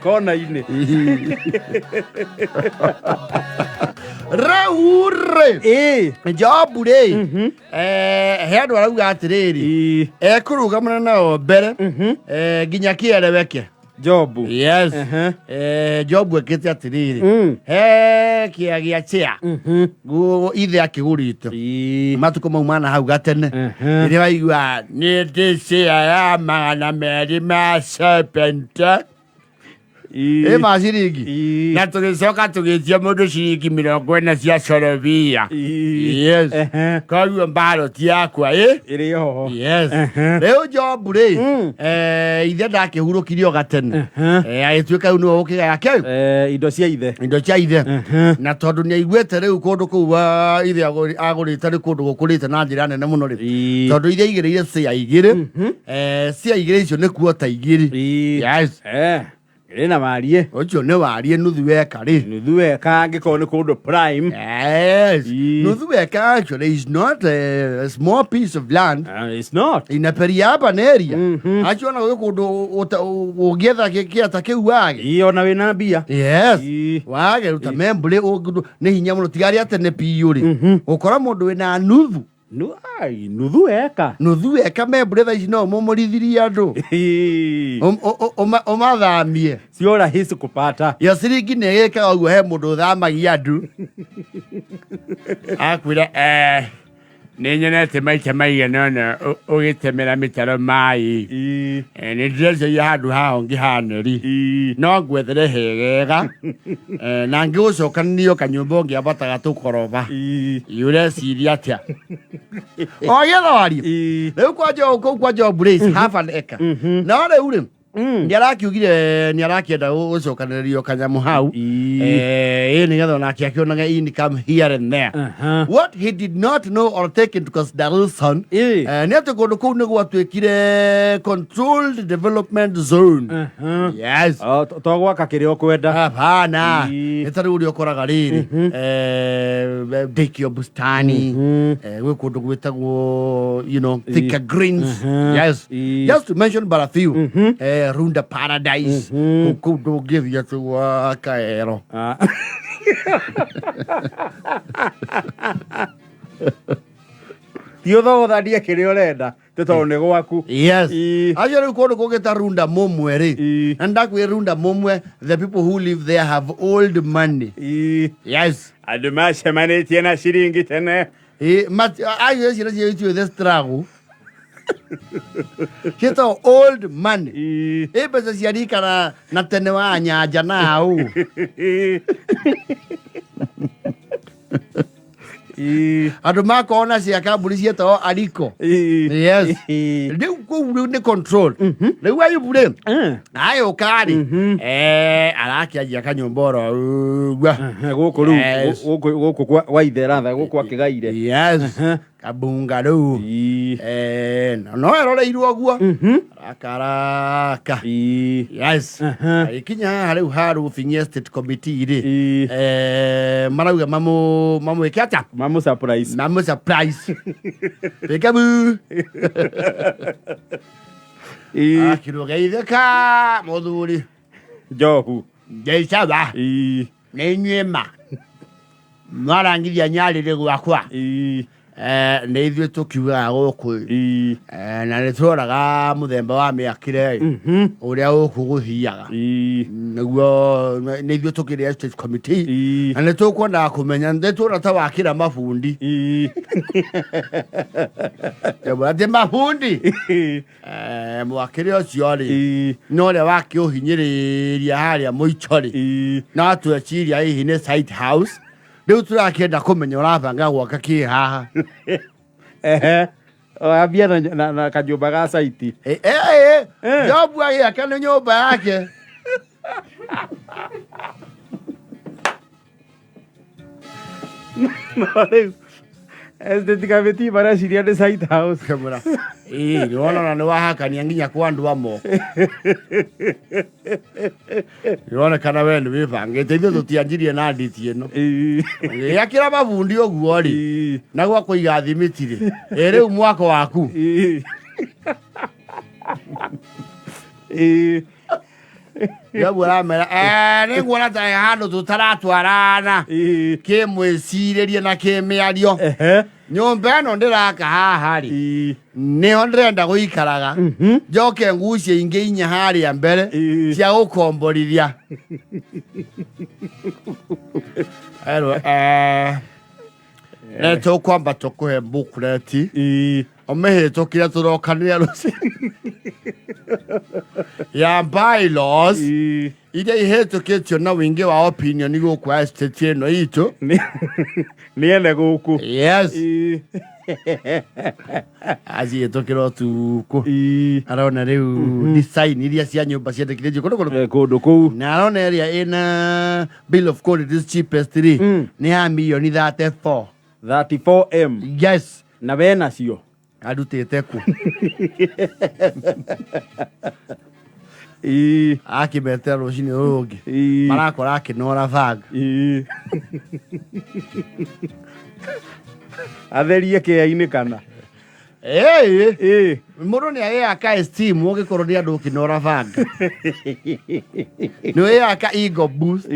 Kona ine. Raure. Jobu re. Headu arauga atiriri. Kurugamana nao mbere. Ginya kieleweke. Jobu. Yes. Jobu ekete atiriri. Kia giachia. Go ithe akigurito. Matuko maumana hau gatene. Ire waigua ni ndisia ya magana meri ma serpenta. Masiringi. Na tugicoka tugitia mundu ciringi 40 cia corobia. Yes. Koguo mbaro ti yakwa iri yoho. Yes. Reu Jobu ri ithe ndakihurukirio gatene. Agituika uno ukigaya kiu. Indo cia ithe. Indo cia ithe. Na tondu ni aiguete riu kundu kuu ithe agurite ri kundu gukurite na njira nene muno ri. Tondu ithe igireire cia igiri. Cia igiri icio ni kuota igiri. Yes. Ina marie. Ocho ne warie nuthu eka ri. Nuthu eka angiko ni kundu prime. Yes. Nuthu eka actually is not a small piece of land. It's not. In a peri-urban area. Actually na kundu ugetha kiata kiu wage. Iyo na wina bia. Yes. Wage ruta membule ni hinya muno tigari atene piyuri. Ukora mundu wina nuthu. Nuthu eka. Nuthu eka membule tha ici no mumurithiria andu. Omathamie. Sio rahisi kupata. Ya siringi ne eka oguo he mundu thamagia andu. Akwira Ninyonete maita maigana ona ugitemera mitaro mai. Ni ndire ya handu haho ngihaneri. No ngwethere hegega. Na ngigucokanio kanyumba ngiabataga tukoroba. Yure siria atia. Ogetha wari. Riu kwa Jobu race half an acre. Na riu ri ni arakienda gucokanĩrĩrio kanyamu hau nigetha onake akĩonaga income here and there. What he did not know or take into consideration nĩ atĩ kũndũ kũu nĩ gwatuĩkire controlled development zone. Yes. To gwaka kĩrĩa ũkwenda. Hapana. Nĩ ta rĩu ũrĩa ũkoraga rĩrĩ Dekio Bustani gwĩ kũndũ gwĩtagwo thicker greens. Yes. Just to mention but a few. Runda Paradise. Kudo give you to Wakaero. Tio tho thadia kĩrĩa ũrenda tondũ nĩ gwaku. Yes. Acio rĩu kũndũ kũgĩta Runda Momwe rĩ. Na ndakwĩ Runda Momwe, the people who live there have old money. Yes. Andũ macemanĩtie na ciringi tene. Acio ciĩtio the struggle. She's old money. Pesa ciarikana na tene wa nyanja nao. Andu makona ciaka mburi cietagwo ariko. Yes. Riu kũu nĩ control. Riu Ayubu rĩ ayũka rĩ arakianjia kanyũmba oro gũkũ rĩu gũkũ kwa ithe ratha gũkũ akĩgaire. Yes. Kabunga rĩu no eroreirwo ũguo arakaraka. Yes. Ikinya haha rĩu ha Roofing Estate Committee rĩ marauga mamwĩke atĩa. Mamu surprise. Mamu surprise. Peekaboo. Akiruga itheka muthuri Jobu. Jeicaba. Nĩ nyuma. Marangithia nyarĩrĩ gwakwa. Nĩ ithuĩ tũkiugaga gũkũ na nĩ tũroraga mũthemba wa mĩakĩre ũrĩa ũkũgũthiaga. Nĩguo nĩ ithuĩ tũkĩrĩ Estate Committee na nĩ tũkwendaga kũmenya nĩ tũrona ta wakĩra mabundi. Atĩ mabundi mwakĩre ũcio rĩ no ũrĩa wakĩũhinyĩrĩria harĩa mũico rĩ no tweciria hihi nĩ site house. Riu tũrakĩenda kũmenya ũrabanga gwaka kĩ haha. Ambia na kanyũmba ga site. Jobu agĩaka nĩ nyũmba yake. Estate Committee mareciria nĩ site house. Kamera. Nĩ wona nĩ wahakania nginya kwa andũ amwe. Nĩ wonekana we nĩ wĩbangĩte ithuĩ tũtianjirie na nditi ĩno. Gĩakĩra mabundi ũguo rĩ na gwa kũiga thimiti rĩ rĩu mwako waku. Yabu ramera ni ngona ta handu tutaratwarana ke mwicirerie na ke miario nyumba no ndiraka haha ri ni ondrenda guikaraga njoke ngucie ingi inya haria mbere cia gukomborithia ero neto kwamba tukuhe booklet omehitũkire turokanĩria rũciinĩ ya bylaws iria ihĩtũkĩtio na wĩingĩ wa opinion gũkũ estate ĩno itũ nĩene gũkũ yes acihĩtũkĩra ũtukũ arona rĩu design iria cia nyũmba ciendekithĩtio kũndũ kũu na arona ĩrĩa ĩna bill of quality cheapest rĩ nĩ ya mirioni 34M yes na bena cio arutĩte ku akĩmetera rũcinĩ rũrũ rũngĩ marakora akĩnora banga atherie kĩea-inĩ kana mũndũ nĩ agĩaka esteem ũngĩkorwo nĩ andũ ũkĩnora banga nĩ wĩaka ego boost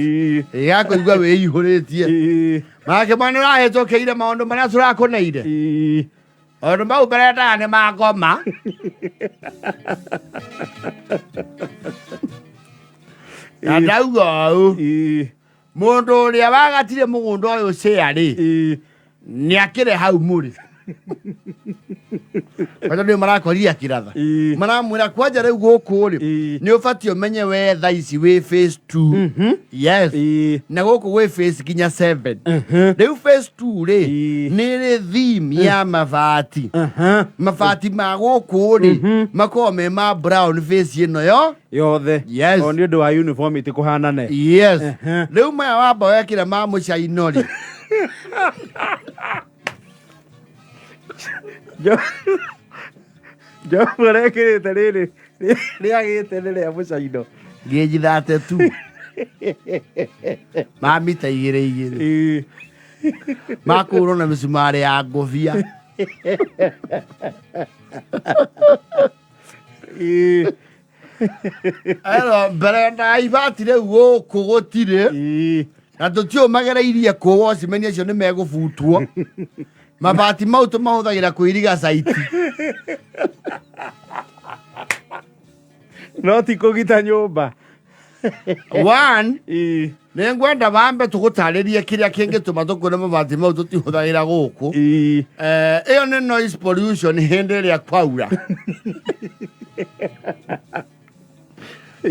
gakũigua wĩihũrĩtie make mwana ũrahĩtũkĩire maũndũ marĩa tũrakũneire maũndũ mau mberendaga nĩ magoma na ndauga ũũ mũndũ ũrĩa wagatire mũgũnda ũyũ cĩa-rĩ nĩ akĩre hau mũrĩ Wata ndio marakoria kiratha. Maramwira kwanja rĩu gũkũ rĩ nĩ ũbatiĩ ũmenye we thaa ici wĩ phase 2. Yes. Na gũkũ gwĩ phase kinya 7. Rĩu phase 2 rĩ nĩ rĩ theme ya mabati. Mabati ma gũkũ rĩ makorwo me ma brown phase ĩno yo yothe. Yes. O nĩ ũndũ wa uniform ĩtĩkũhanane. Yes. Rĩu maya wamba wekĩra ma mũcaino rĩ Jo mũrekĩrĩte rĩrĩ rĩagĩte nĩ rĩa mũcaino ngĩnjithate tu mamita igĩrĩ makũrwo na mĩcumarĩ ya ngũbia ero mbere na ibati rĩu gũkũ gũtirĩ na tũtiũmagereirie kũũ ocimeni acio nĩ megũbutwo mabati mau tũmahũthagĩra kwĩriga saiti no ti kũgita nyũmba. One, nĩ ngwenda bambe tũgũtarĩrie kĩrĩa kĩngĩtũma tũkwĩre mabati mau tũtihũthagĩra gũkũ. Ĩyo nĩ noise pollution hĩndĩ ĩrĩa kwaura.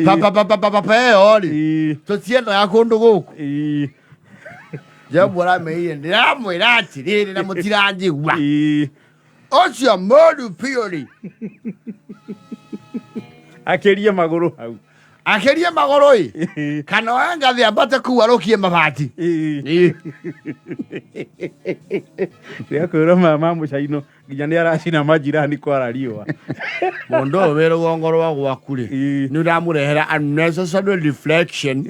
Papa ĩyo rĩ tũtiendaga kũndũ gũkũ. Jambo rameire ndiramwĩra atĩrĩrĩ na mũtiranjigua ũcio mũndũ piori akĩria magũrũ hau akĩria magũrũ ĩ kana oya ngathĩ ambate kũu arũkie mabati rĩakwĩra mama mũcaino nginya nĩ aracina manjirani kwara riũa mũndũ ũyũ wĩ rũgongo rwa gwaku rĩ nĩ ũramũrehera unnecessary reflection.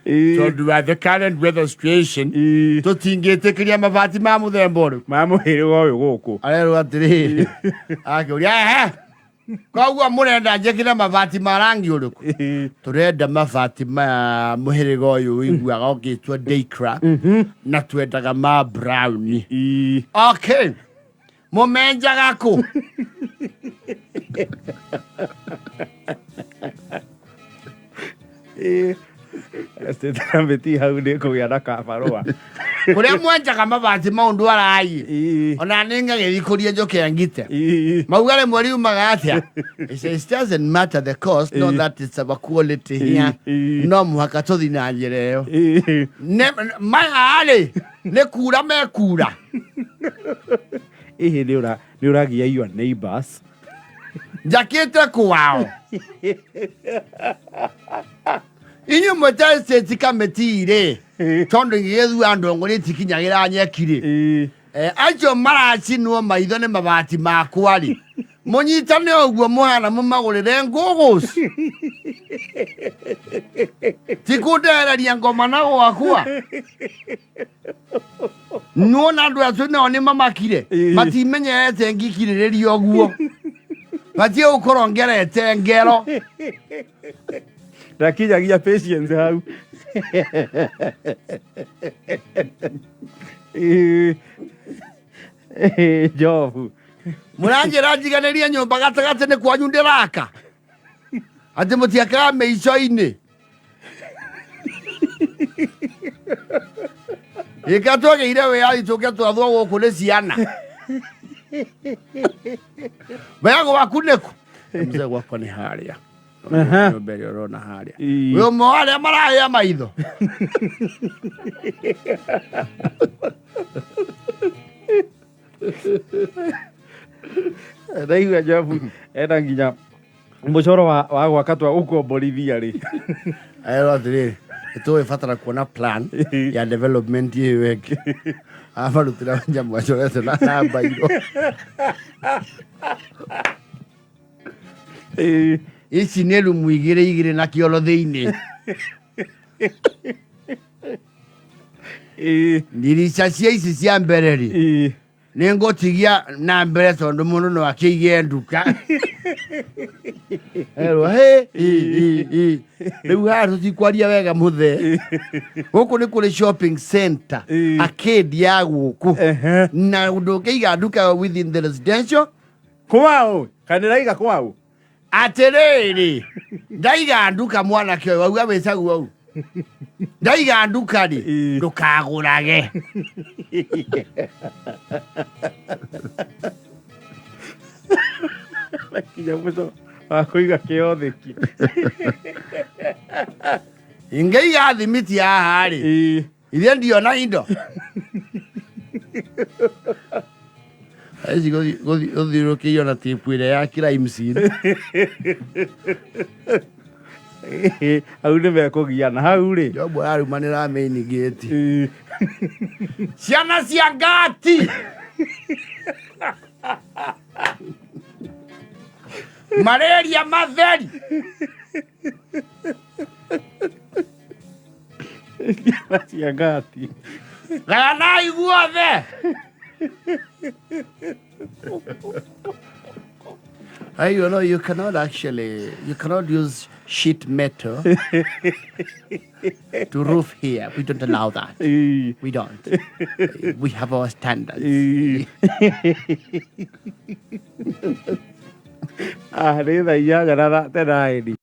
So do the current weather situation to tingĩtĩkĩria mabati ma mũthemba ũrĩkũ ma mũhĩrĩga ũyũ gũkũ arerwo atĩrĩrĩ akĩũria koguo mũrenda njĩkĩre mabati ma rangi ũrĩkũ tũrenda mabati ma mũhĩrĩga ũyũ wĩiguaga ũngĩtwo Daikra na twendaga ma brown. Okay mũmenjaga kũ mabatii hau nĩ kũgĩa na kabarũa kũrĩa mwenjaga mabati mau ndwaraĩ ona nĩ ngagĩthikũrie njoke ngite mauga rĩmwe riumaga atĩa. It doesn't matter the cost, not that it's our quality here. No mũhaka tũthi na njĩra ĩyo maya rĩ nĩ kura mekura ĩhĩ nĩ ũragia your neighbors njakĩte kwao inyu mweteseti kametire tondũ ngĩgĩthua ndongo rĩtikinyagĩra nyeki rĩ acio maracinwo maitho nĩ mabati makwa rĩ mũnyitane ũguo mũhana mũmagũrĩre ngũgũci tikũndehereria ngoma na gwakwa No na ndo aso na oni mama kire. Mati menye tengi kire ri oguo. Mati ukorongera etengero. Rakija gia patience hau. Jofu. Muranjira njiganiria nyumba gatagate ne kwanyu ndiraka. Ati mutiaka meico-ini. Ikatwageire wĩyathi tũke twathwo gũkũ nĩ ciana. Wĩyago waku nĩkũ? Mzee gwakwa nĩ harĩa. Nyũmba ĩrĩa ũrona harĩa. Wĩ ũmwe wa arĩa marahĩa maitho. Ndaigua Jofu ena nginya mũcoro wa gwaka twa gũkomborithia rĩ. Atĩrĩrĩ, nĩtũgĩbatara kuona plan ya development ĩyo weke. Amarutĩra nyamũ acorete na mbairũ. Ici nĩ rumu igĩrĩ na kĩoro thĩinĩ. Ndirica cia ici cia mbere rĩ nĩngũtigia na mbere tondũ mũndũ no akĩige nduka. Rĩu haha tũtikwaria wega mũthee. Gũkũ nĩ kũrĩ shopping center arcade ya gũkũ na ndũngĩiga nduka within the residential. Kwao kana raiga kwao. Atĩrĩrĩ, ndaiga nduka mwanake ũyũ auga wĩcagu au. Ndaiga nduka rĩ ndũkagũrage. Kinya mũco akũiga kĩotheki. Ingĩiga thimiti haha rĩ iria ndiona indo. Aici gũthiũrũkĩirio na tape ĩrĩa ya crime scene. Hau nĩ mekũgiana hau rĩ. Jombo yarumanĩra main gate. Ciana cia ngati. Malaria matheri. Ciana cia ngati. Gayanai guothe. You know, you cannot use sheet metal to roof here. We don't allow that. We don't. We have our standards. Rĩ tha inya tena ĩni.